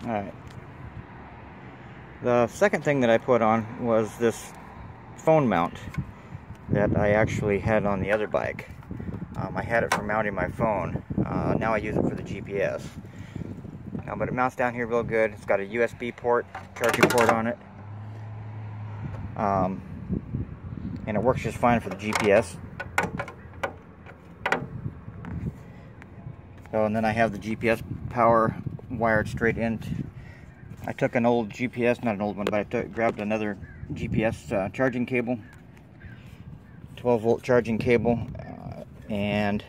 Alright. The second thing that I put on was this phone mount that I actually had on the other bike. I had it for mounting my phone. Now I use it for the GPS. But it mounts down here real good. It's got a USB port, charging port on it. And it works just fine for the GPS. So, and then I have the GPS power wired straight into. I took an old GPS, not an old one, but I grabbed another GPS charging cable, 12-volt charging cable, and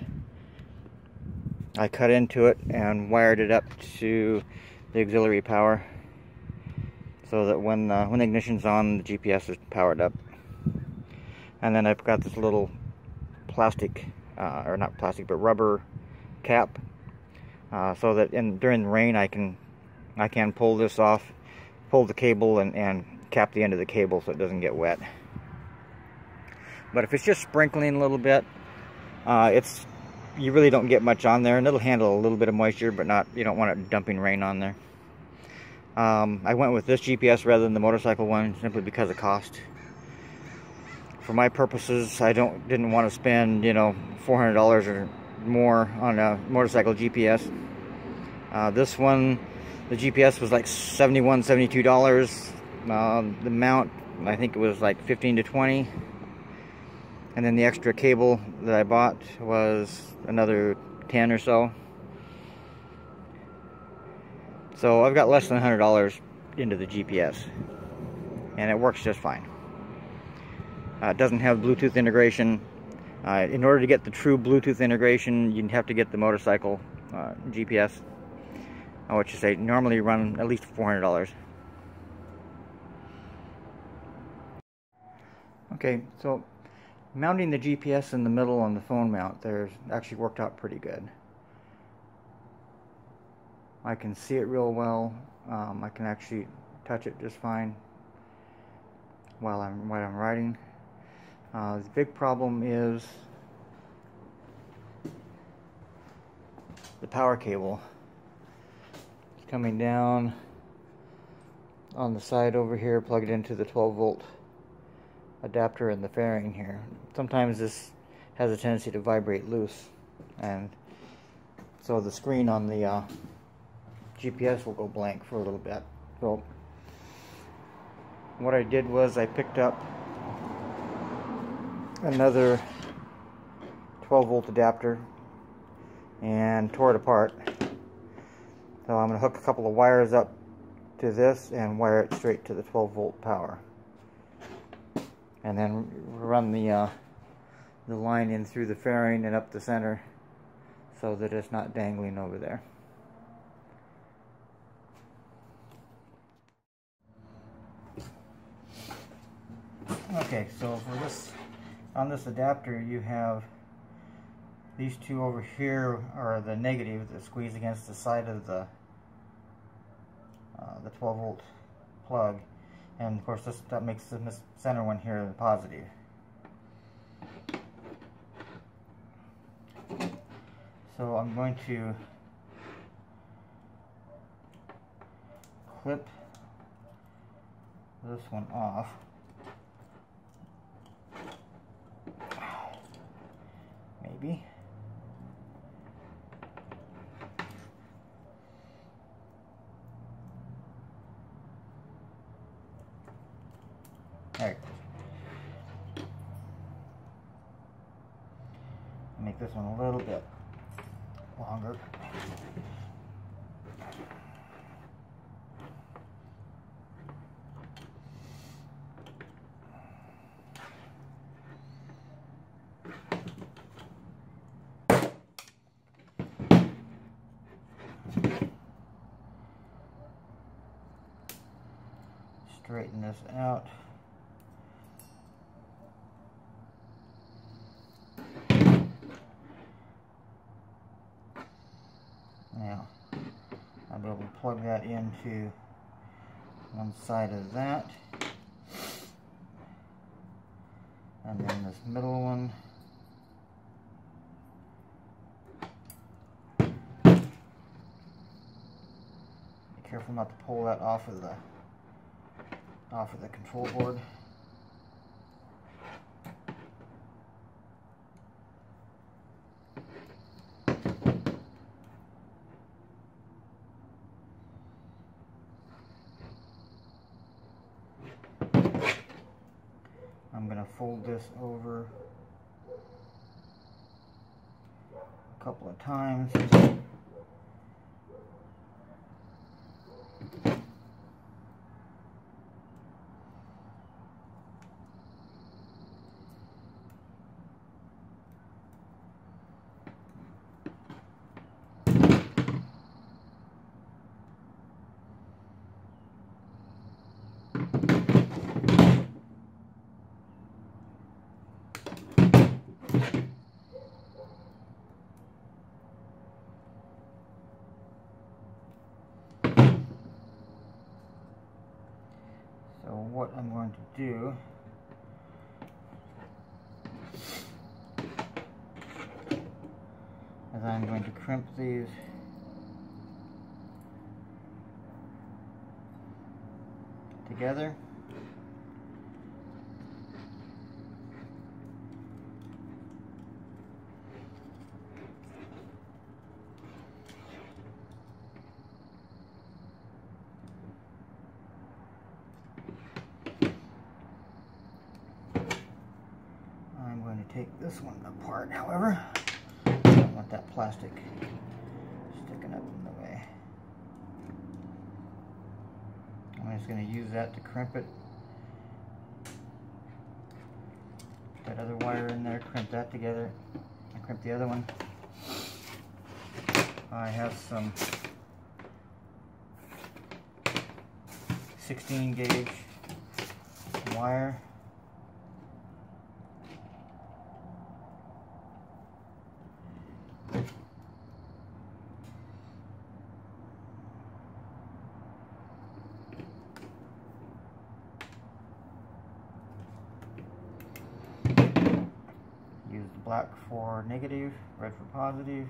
I cut into it and wired it up to the auxiliary power, so that when the ignition's on, the GPS is powered up. And then I've got this little plastic, or not plastic, but rubber cap, so that during the rain I can pull this off, pull the cable and cap the end of the cable so it doesn't get wet. But if it's just sprinkling a little bit, you really don't get much on there, and it'll handle a little bit of moisture, but not, you don't want it dumping rain on there. I went with this GPS rather than the motorcycle one simply because of cost. For my purposes, I didn't want to spend, you know, $400 or more on a motorcycle GPS. This one, the GPS was like $71, $72. The mount, I think it was like $15 to $20. And then the extra cable that I bought was another $10 or so. So I've got less than $100 into the GPS, and it works just fine. It doesn't have Bluetooth integration. In order to get the true Bluetooth integration, you'd have to get the motorcycle GPS, which is normally run at least $400. Okay, so mounting the GPS in the middle on the phone mount there's actually worked out pretty good. I can see it real well. I can actually touch it just fine while I'm riding. The big problem is the power cable. It's coming down on the side over here, plugged into the 12-volt adapter in the fairing here. Sometimes this has a tendency to vibrate loose, and so the screen on the GPS will go blank for a little bit. So what I did was I picked up another 12-volt adapter and tore it apart. So I'm going to hook a couple of wires up to this and wire it straight to the 12-volt power, and then run the line in through the fairing and up the center so that it's not dangling over there. Okay, so for this, on this adapter, you have these two over here are the negative that squeeze against the side of the 12-volt plug, and of course that makes the center one here the positive. So I'm going to clip this one off. Maybe. There. Make this one a little bit longer. Straighten this out. Now, I'll be able to plug that into one side of that, and then this middle one. Careful not to pull that off of the control board. I'm going to fold this over a couple of times. So what I'm going to do is I'm going to crimp these together. I'm going to take this one apart, however. I don't want that plastic sticking up in the way. I'm just going to use that to crimp it. Put that other wire in there, crimp that together, and crimp the other one. I have some 16 gauge wire. Use the black for negative, red for positive.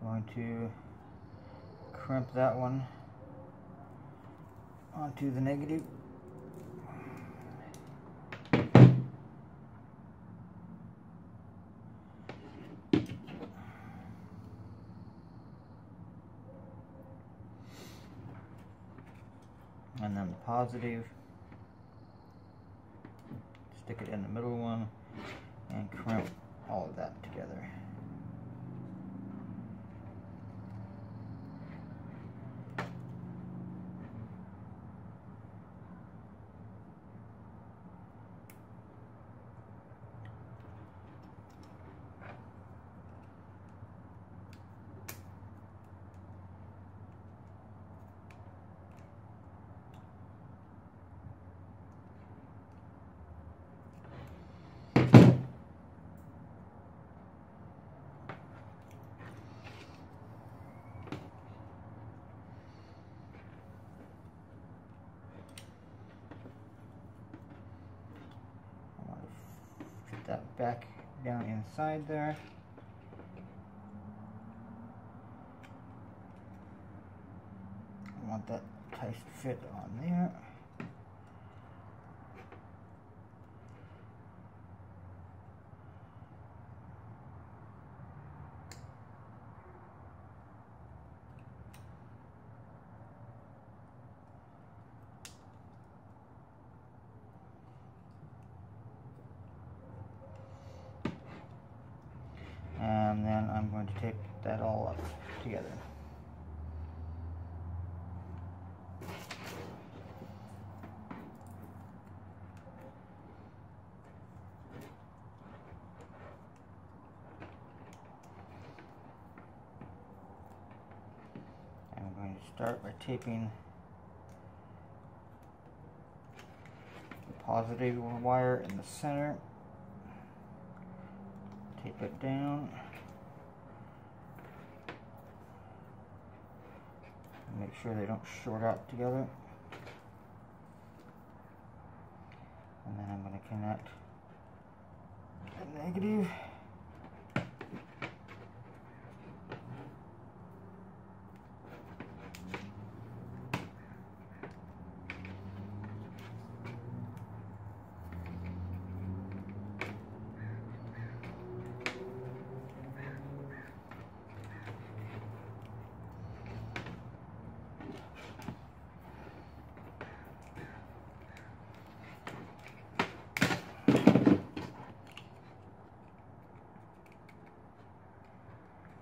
Going to crimp that one onto the negative. And then the positive, stick it in the middle one and crimp all of that together. That back down inside there. I want that tight fit on there. And then I'm going to tape that all up together. I'm going to start by taping the positive wire in the center. Tape it down. make sure they don't short out together. And then I'm going to connect the negative.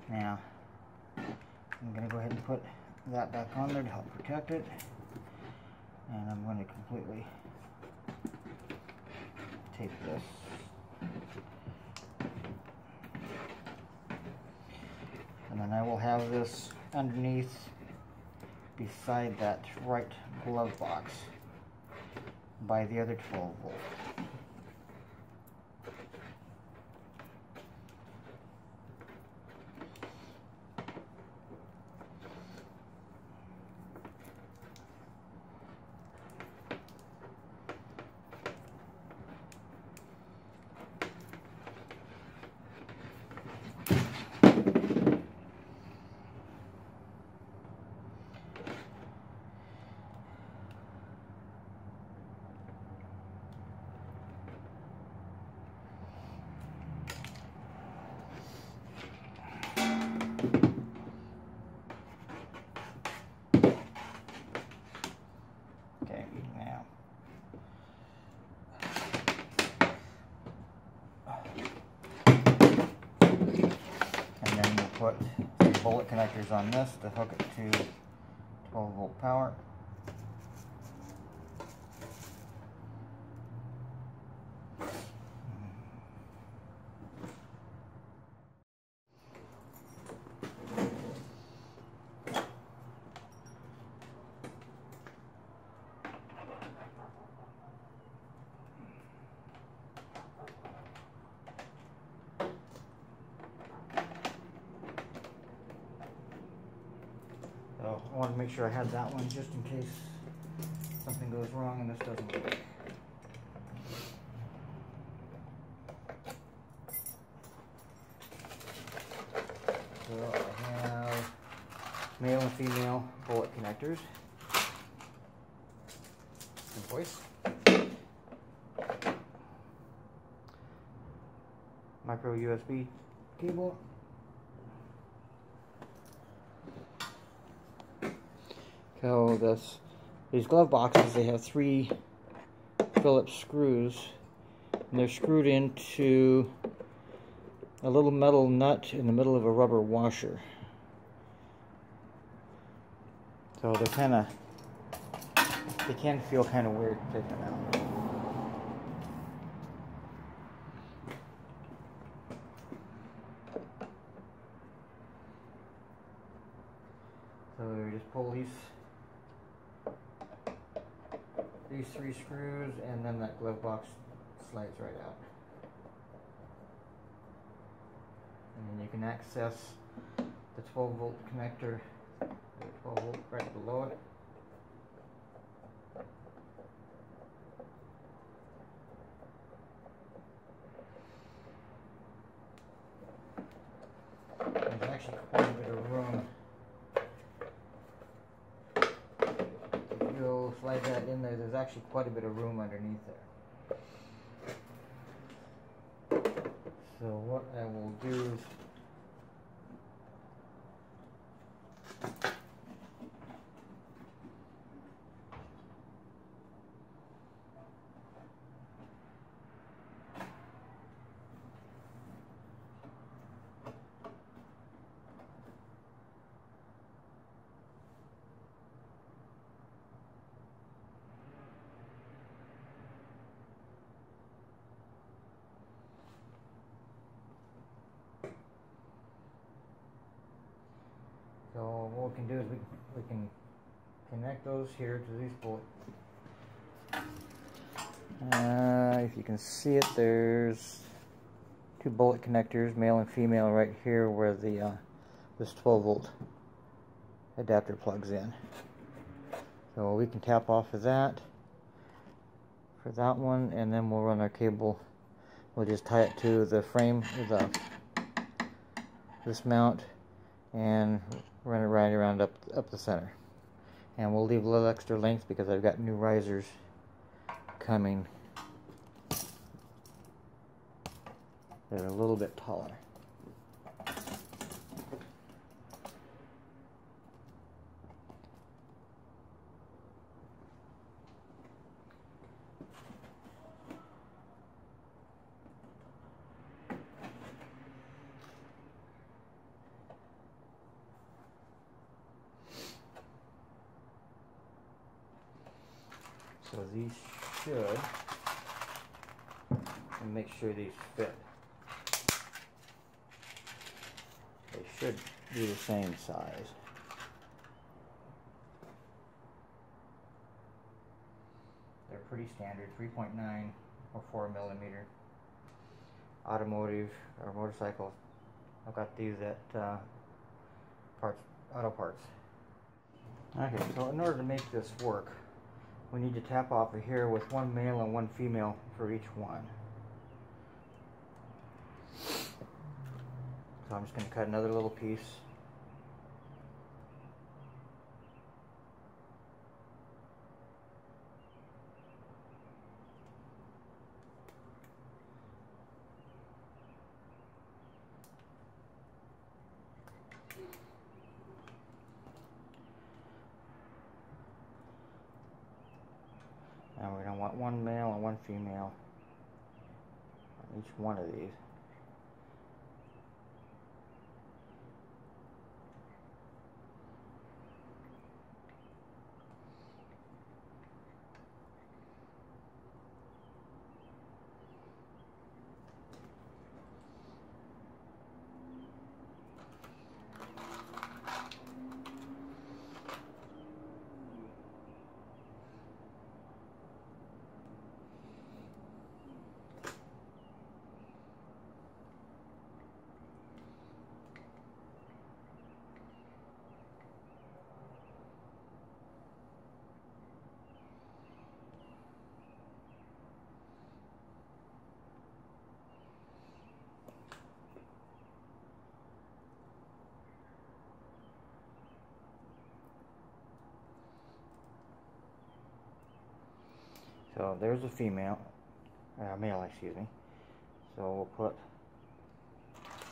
Now, I'm going to go ahead and put that back on there to help protect it. And I'm going to completely tape this. And then I will have this underneath beside that right glove box by the other 12 volt. Put the bullet connectors on this to hook it to 12 volt power. So I wanted to make sure I had that one just in case something goes wrong and this doesn't work. So I have male and female bullet connectors. Voice. Micro USB cable. So these glove boxes, they have 3 Phillips screws, and they're screwed into a little metal nut in the middle of a rubber washer. So they can feel kind of weird taking them out. So we just pull these 3 screws, and then that glove box slides right out. And then you can access the 12 volt connector, the 12 volt right below it. There's actually quite a bit of room. You'll slide that in there. There's actually quite a bit of room underneath there. So what I will do is so what we can do is we can connect those here to these bullets. If you can see it, there's 2 bullet connectors, male and female, right here where the this 12 volt adapter plugs in. So we can tap off of that for that one, and then we'll run our cable. We'll just tie it to the frame of this mount and run it right around up the center. And we'll leave a little extra length because I've got new risers coming. They're a little bit taller. So these should, and make sure these fit. They should be the same size. They're pretty standard, 3.9 or 4 millimeter. Automotive or motorcycle. I've got these at auto parts. Okay, so in order to make this work, we need to tap off of here with one male and one female for each one. So I'm just going to cut another little piece. And we're going to want one male and one female on each one of these. So there's a female, male, excuse me. So we'll put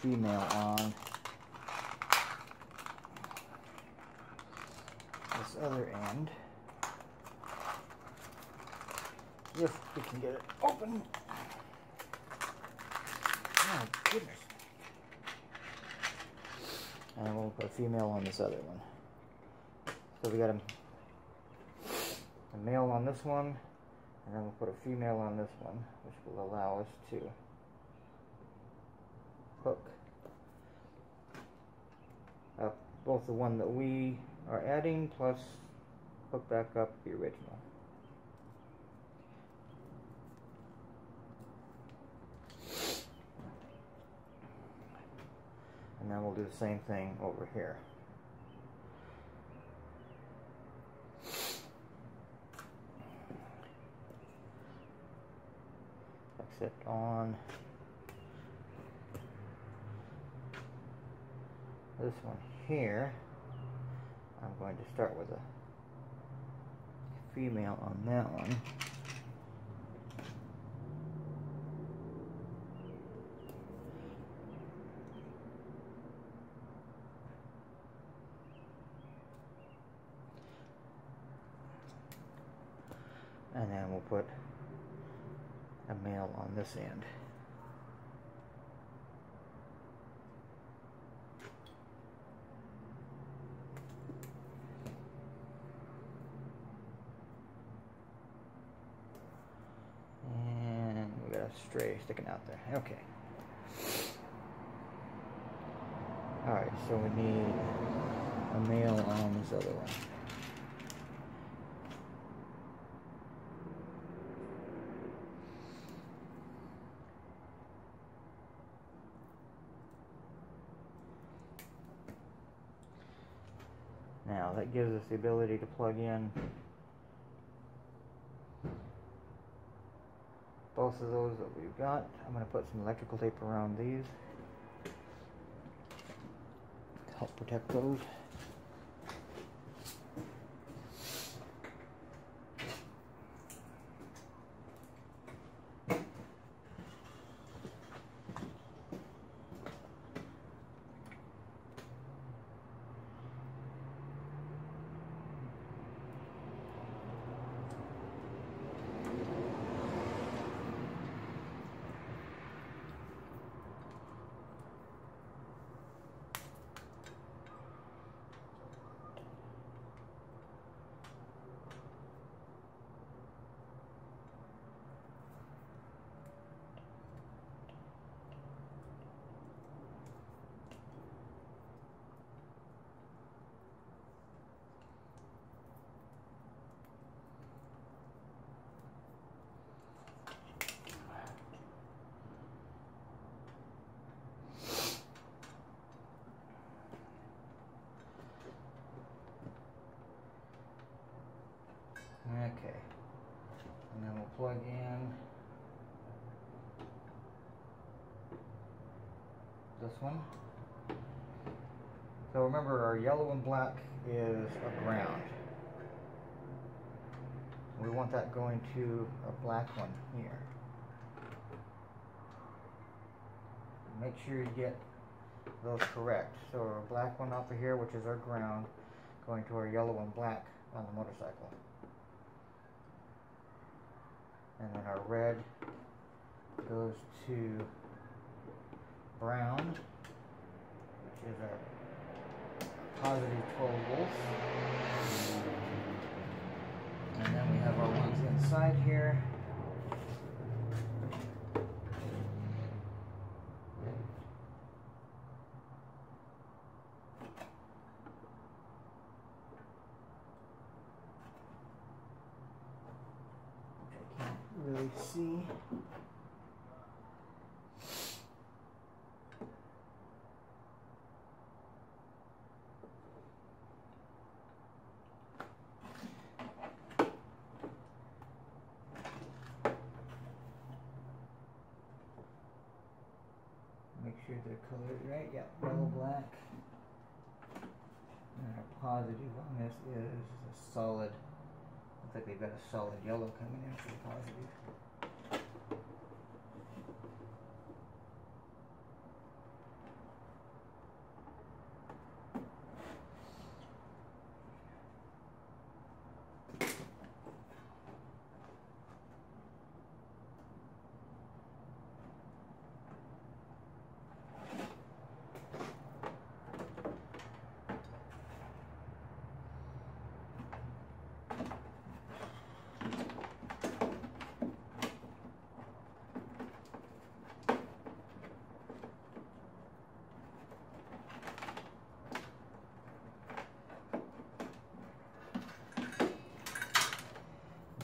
female on this other end. If we can get it open. Oh goodness. And we'll put a female on this other one. So we got a male on this one. And then we'll put a female on this one, which will allow us to hook up both the one that we are adding plus hook back up the original. And then we'll do the same thing over here. It on this one here. I'm going to start with a female on that one. And then we'll put a male on this end. And we got a stray sticking out there. Okay. Alright, so we need a male on this other one. Now that gives us the ability to plug in both of those that we've got. I'm going to put some electrical tape around these to help protect those. Okay, and then we'll plug in this one. So remember, our yellow and black is a ground. We want that going to a black one here. Make sure you get those correct. So our black one up here, which is our ground, going to our yellow and black on the motorcycle. And then our red goes to brown, which is our positive 12 volts. And then we have our ones inside here. Really see. Make sure they're colored right. Yeah, yellow, black. And our positive on this is a solid. Looks like they've got a solid yellow coming in for the positive.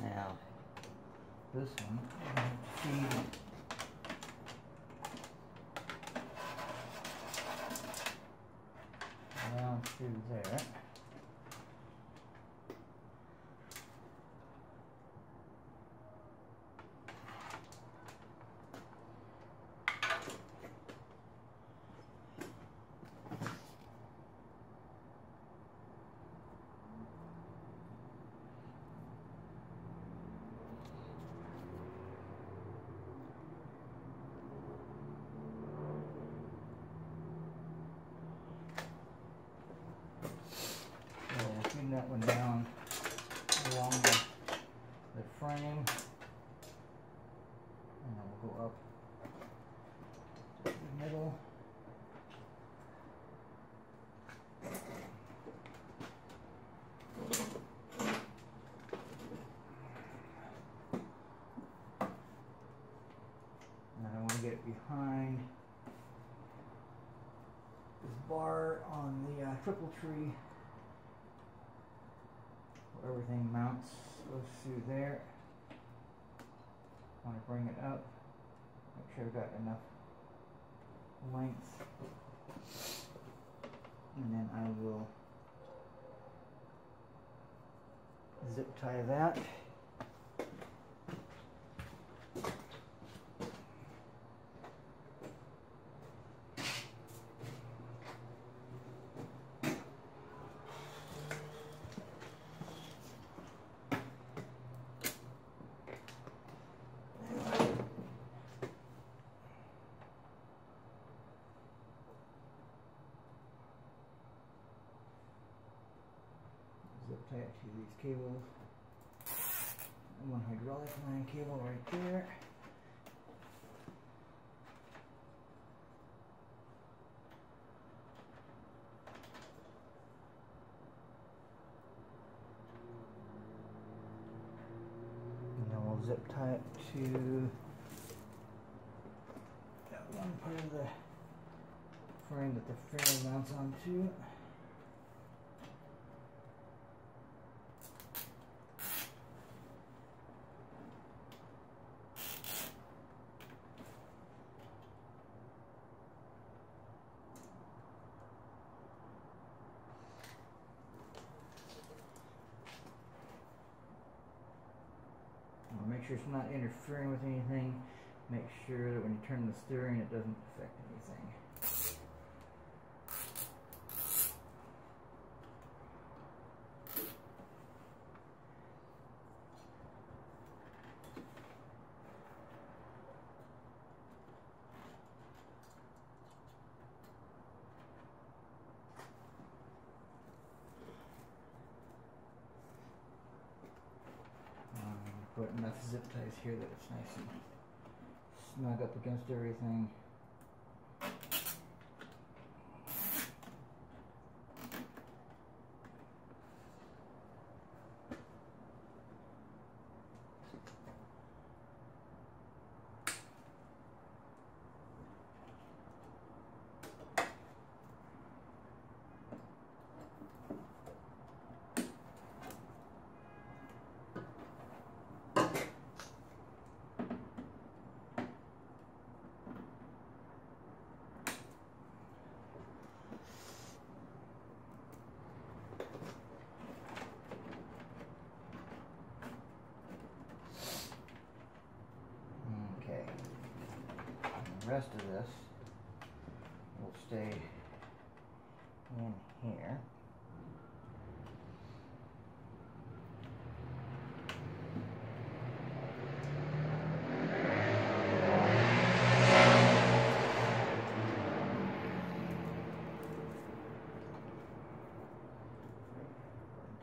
Now, this one, we're going to feed down through there. That one down along the frame, and then we'll go up to the middle. And I want to get it behind this bar on the triple tree. Everything mounts, goes through there. Want to bring it up, make sure I've got enough length, and then I will zip tie that. Zip tie it to these cables. And one hydraulic line cable right there. And then we'll zip tie it to that one part of the frame that the frame mounts onto. Make sure it's not interfering with anything. Make sure that when you turn the steering, it doesn't affect anything. Put enough zip ties here that it's nice and snug up against everything. The rest of this will stay in here.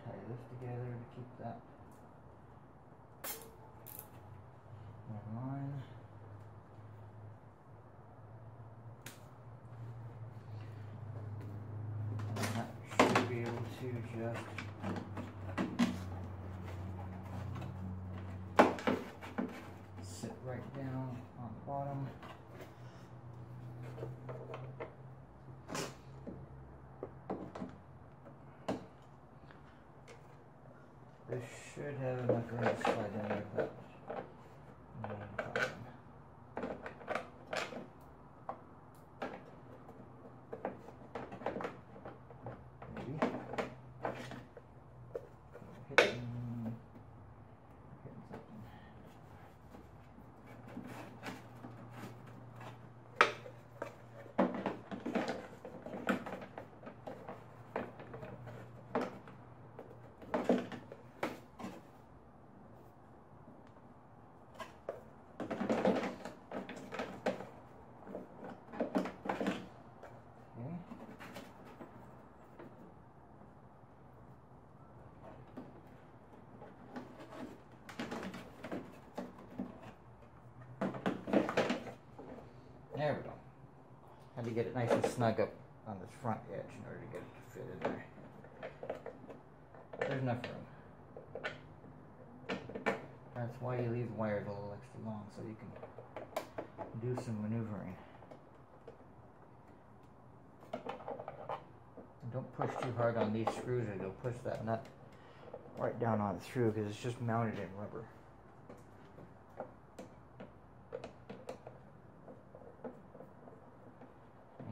Tie this together to keep that in line. Be able to just sit right down on the bottom. This should have enough room to slide in there without any problem. There we go. Had to get it nice and snug up on this front edge in order to get it to fit in there. There's enough room. That's why you leave the wires a little extra long, so you can do some maneuvering. And don't push too hard on these screws or you'll push that nut right down on through because it's just mounted in rubber.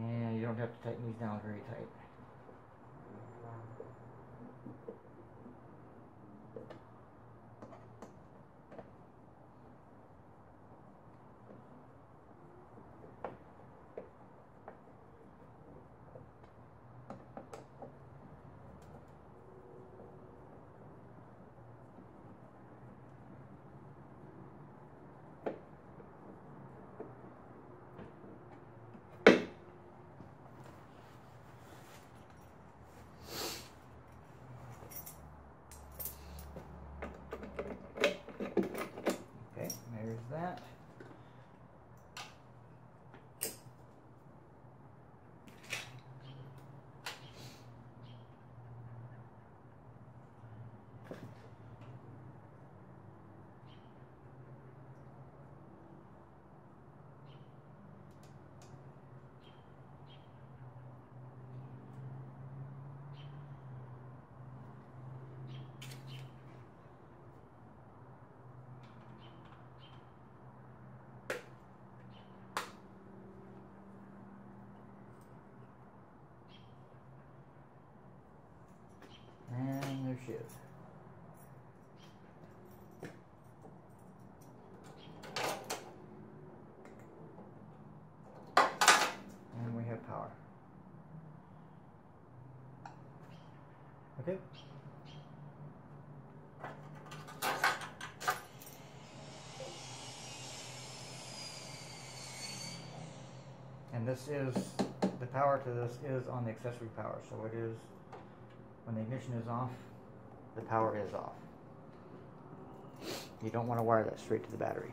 And you don't have to tighten these down very tight. is. And we have power. Okay. And this is, the power to this is on the accessory power. So it is, when the ignition is off, the power is off. You don't want to wire that straight to the battery.